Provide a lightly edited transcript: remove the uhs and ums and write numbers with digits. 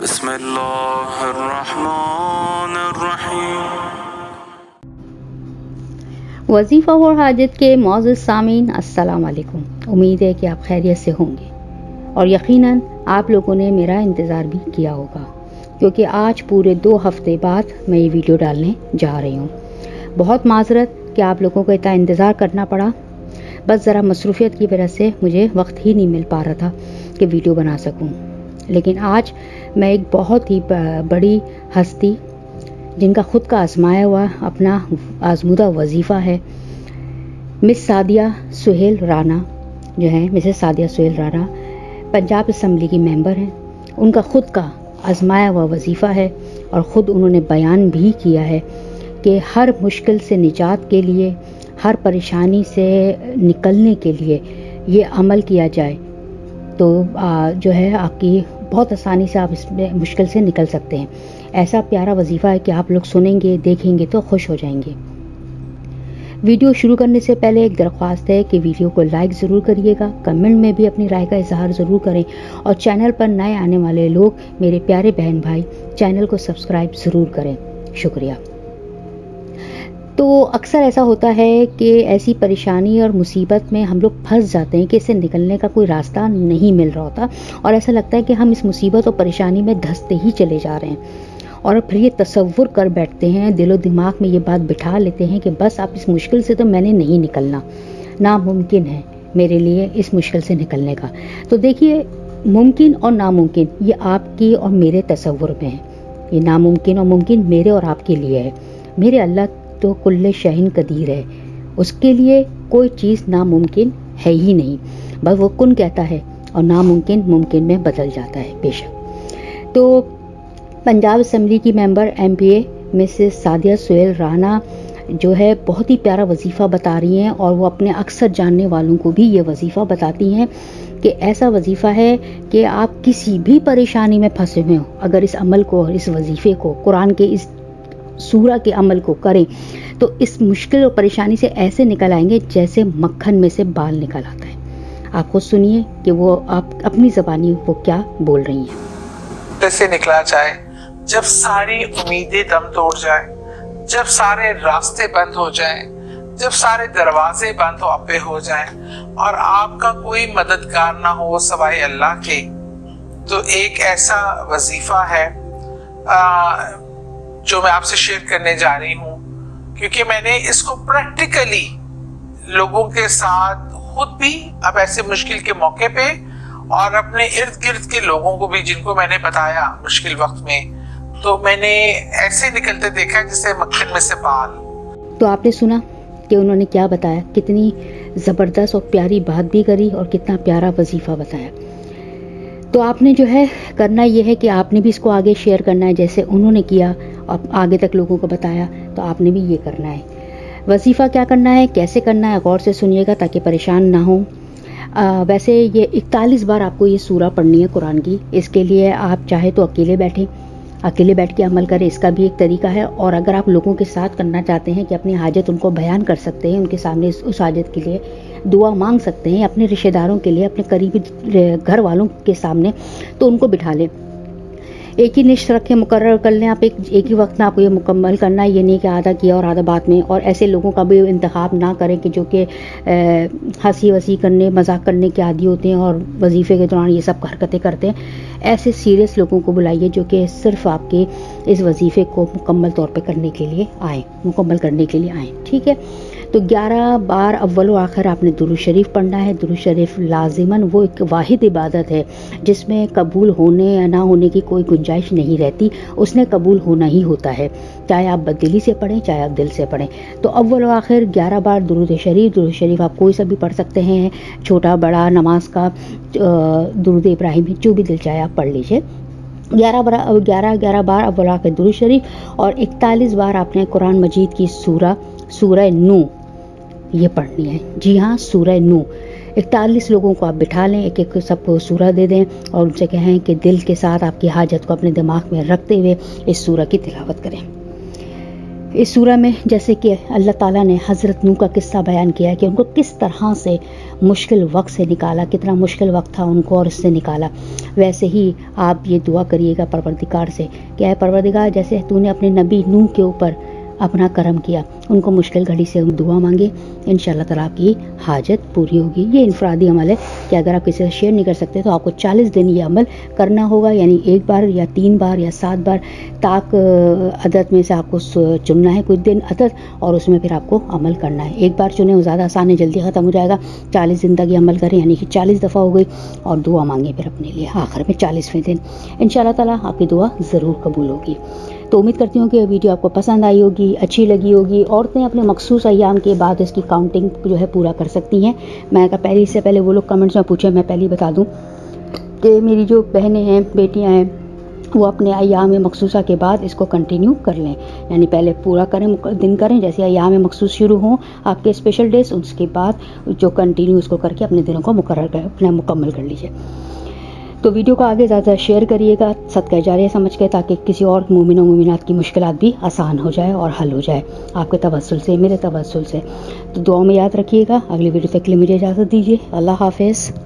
بسم اللہ الرحمن الرحیم۔ وظیفہ اور حاجت کے معزز سامعین، السلام علیکم۔ امید ہے کہ آپ خیریت سے ہوں گے اور یقیناً آپ لوگوں نے میرا انتظار بھی کیا ہوگا، کیونکہ آج پورے 2 ہفتے بعد میں یہ ویڈیو ڈالنے جا رہی ہوں۔ بہت معذرت کہ آپ لوگوں کو اتنا انتظار کرنا پڑا، بس ذرا مصروفیت کی وجہ سے مجھے وقت ہی نہیں مل پا رہا تھا کہ ویڈیو بنا سکوں۔ لیکن آج میں ایک بہت ہی بڑی ہستی، جن کا خود کا آزمایا ہوا اپنا آزمودہ وظیفہ ہے، مس سعدیہ سہیل رانا جو ہیں، مسز سعدیہ سہیل رانا پنجاب اسمبلی کی ممبر ہیں۔ ان کا خود کا آزمایا ہوا وظیفہ ہے اور خود انہوں نے بیان بھی کیا ہے کہ ہر مشکل سے نجات کے لیے، ہر پریشانی سے نکلنے کے لیے یہ عمل کیا جائے تو جو ہے آپ کی بہت آسانی سے آپ اس میں مشکل سے نکل سکتے ہیں۔ ایسا پیارا وظیفہ ہے کہ آپ لوگ سنیں گے، دیکھیں گے تو خوش ہو جائیں گے۔ ویڈیو شروع کرنے سے پہلے ایک درخواست ہے کہ ویڈیو کو لائک ضرور کریے گا، کمنٹ میں بھی اپنی رائے کا اظہار ضرور کریں، اور چینل پر نئے آنے والے لوگ، میرے پیارے بہن بھائی، چینل کو سبسکرائب ضرور کریں۔ شکریہ۔ تو اکثر ایسا ہوتا ہے کہ ایسی پریشانی اور مصیبت میں ہم لوگ پھنس جاتے ہیں کہ اس سے نکلنے کا کوئی راستہ نہیں مل رہا ہوتا، اور ایسا لگتا ہے کہ ہم اس مصیبت اور پریشانی میں دھنستے ہی چلے جا رہے ہیں، اور پھر یہ تصور کر بیٹھتے ہیں، دل و دماغ میں یہ بات بٹھا لیتے ہیں کہ بس اب اس مشکل سے تو میں نے نہیں نکلنا، ناممکن ہے میرے لیے اس مشکل سے نکلنے کا۔ تو دیکھیے، ممکن اور ناممکن یہ آپ کی اور میرے تصور میں ہے۔ یہ ناممکن اور ممکن میرے اور آپ کے لیے ہے۔ میرے اللہ تو کل شیء قدیر ہے، اس کے لیے کوئی چیز ناممکن ہے ہی نہیں، بس وہ کن کہتا ہے اور ناممکن ممکن میں بدل جاتا ہے بے شک۔ تو پنجاب اسمبلی کی ممبر MP مسز سعدیہ سہیل رانا جو ہے بہت ہی پیارا وظیفہ بتا رہی ہیں، اور وہ اپنے اکثر جاننے والوں کو بھی یہ وظیفہ بتاتی ہیں کہ ایسا وظیفہ ہے کہ آپ کسی بھی پریشانی میں پھنسے ہوئے ہوں، اگر اس عمل کو، اس وظیفے کو، قرآن کے اس سورہ کے عمل کو کریں تو اس مشکل اور پریشانی سے ایسے نکل آئیں گے جیسے مکھن میں سے بال نکل آتا ہے۔ آپ خود سنیے کہ وہ آپ اپنی زبانی وہ کیا بول رہی ہیں۔ کیسے نکلا جائے جب ساری امیدیں دم توڑ جائیں، جب سارے راستے بند ہو جائیں، جب سارے دروازے بند ہو جائیں اور آپ کا کوئی مددگار نہ ہو سوائے اللہ کے۔ تو ایک ایسا وظیفہ ہے جو میں آپ سے شیئر کرنے جا رہی ہوں، کیونکہ میں نے اس کو پریکٹیکلی لوگوں کے ساتھ خود بھی اب ایسے مشکل کے موقع پہ، اور اپنے ارد گرد کے لوگوں کو بھی جن کو میں نے بتایا مشکل وقت میں، تو میں نے ایسے نکلتے دیکھا جیسے مکھن میں سے بال۔ تو آپ نے سنا کہ انہوں نے کیا بتایا، کتنی زبردست اور پیاری بات بھی کری اور کتنا پیارا وظیفہ بتایا۔ تو آپ نے جو ہے کرنا یہ ہے کہ آپ نے بھی اس کو آگے شیئر کرنا ہے، جیسے انہوں نے کیا اور آگے تک لوگوں کو بتایا، تو آپ نے بھی یہ کرنا ہے۔ وظیفہ کیا کرنا ہے، کیسے کرنا ہے، غور سے سنیے گا تاکہ پریشان نہ ہوں۔ ویسے یہ 41 بار آپ کو یہ سورہ پڑھنی ہے قرآن کی۔ اس کے لیے آپ چاہے تو اکیلے بیٹھ کے عمل کریں، اس کا بھی ایک طریقہ ہے، اور اگر آپ لوگوں کے ساتھ کرنا چاہتے ہیں کہ اپنی حاجت ان کو بیان کر سکتے ہیں، ان کے سامنے اس حاجت کے لیے دعا مانگ سکتے ہیں، اپنے رشتہ داروں کے لیے، اپنے قریبی گھر والوں کے سامنے، تو ان کو بٹھا لیں۔ ایک ہی نشست رکھیں، مقرر کر لیں، آپ ایک ہی وقت میں آپ کو یہ مکمل کرنا ہے، یہ نہیں کہ آدھا کیا اور آدھا بعد میں، اور ایسے لوگوں کا بھی انتخاب نہ کریں کہ جو کہ ہنسی وسی کرنے، مذاق کرنے کے عادی ہوتے ہیں اور وظیفے کے دوران یہ سب حرکتیں کرتے ہیں۔ ایسے سیریس لوگوں کو بلائیے جو کہ صرف آپ کے اس وظیفے کو مکمل طور پہ کرنے کے لیے آئیں، ٹھیک ہے؟ تو 11 بار اول و آخر آپ نے درود شریف پڑھنا ہے۔ درود شریف لازماً وہ ایک واحد عبادت ہے جس میں قبول ہونے یا نہ ہونے کی کوئی گنجائش نہیں رہتی، اس نے قبول ہونا ہی ہوتا ہے، چاہے آپ بددلی سے پڑھیں چاہے آپ دل سے پڑھیں۔ تو اول و آخر 11 بار درود شریف آپ کوئی سا بھی پڑھ سکتے ہیں، چھوٹا بڑا، نماز کا درود ابراہیمی، جو بھی دل چاہے آپ پڑھ لیجیے۔ 11 بار اول آخر درود شریف، اور 41 بار آپ نے قرآن مجید کی سورہ نو یہ پڑھنی ہے۔ جی ہاں، سورہ نو۔ 41 لوگوں کو آپ بٹھا لیں، ایک ایک سب کو سورہ دے دیں، اور ان سے کہیں کہ دل کے ساتھ آپ کی حاجت کو اپنے دماغ میں رکھتے ہوئے اس سورہ کی تلاوت کریں۔ اس سورہ میں جیسے کہ اللہ تعالیٰ نے حضرت نوح کا قصہ بیان کیا ہے کہ ان کو کس طرح سے مشکل وقت سے نکالا، کتنا مشکل وقت تھا ان کو اور اس سے نکالا، ویسے ہی آپ یہ دعا کریے گا پروردگار سے کہ اے پروردگار جیسے تو نے اپنے نبی نوح کے اوپر اپنا کرم کیا، ان کو مشکل گھڑی سے دعا مانگے، انشاءاللہ تعالیٰ آپ کی حاجت پوری ہوگی۔ یہ انفرادی عمل ہے کہ اگر آپ کسی سے شیئر نہیں کر سکتے تو آپ کو 40 دن یہ عمل کرنا ہوگا، یعنی 1 بار یا 3 بار یا 7 بار طاق عدد میں سے آپ کو چننا ہے کوئی دن عدد، اور اس میں پھر آپ کو عمل کرنا ہے۔ 1 بار چنیں وہ زیادہ آسان ہے، جلدی ختم ہو جائے گا۔ 40 دن تک یہ عمل کریں، یعنی کہ 40 دفعہ ہو گئی، اور دعا مانگیں پھر اپنے لیے آخر میں 40ویں دن، انشاءاللہ تعالیٰ آپ کی دعا ضرور قبول ہوگی۔ تو امید کرتی ہوں کہ یہ ویڈیو آپ کو پسند آئی ہوگی، اچھی لگی ہوگی۔ عورتیں اپنے مخصوص ایام کے بعد اس کی کاؤنٹنگ جو ہے پورا کر سکتی ہیں۔ میں اس سے پہلے وہ لوگ کمنٹس میں پوچھیں، میں پہلے ہی بتا دوں کہ میری جو بہنیں ہیں، بیٹیاں ہیں، وہ اپنے ایام مخصوصہ کے بعد اس کو کنٹینیو کر لیں، یعنی پہلے پورا کریں، دن کریں، جیسے ایام مخصوص شروع ہوں آپ کے اسپیشل ڈیز، اس کے بعد جو کنٹینیو اس کو کر کے اپنے دنوں کو مکمل کر لیجیے۔ تو ویڈیو کو آگے زیادہ شیئر کریے گا صدقہ جاریہ سمجھ کے، تاکہ کسی اور مومن و مومنات کی مشکلات بھی آسان ہو جائے اور حل ہو جائے آپ کے توسل سے، میرے توسل سے۔ تو دعاؤں میں یاد رکھیے گا۔ اگلی ویڈیو تک کے لیے مجھے اجازت دیجیے۔ اللہ حافظ۔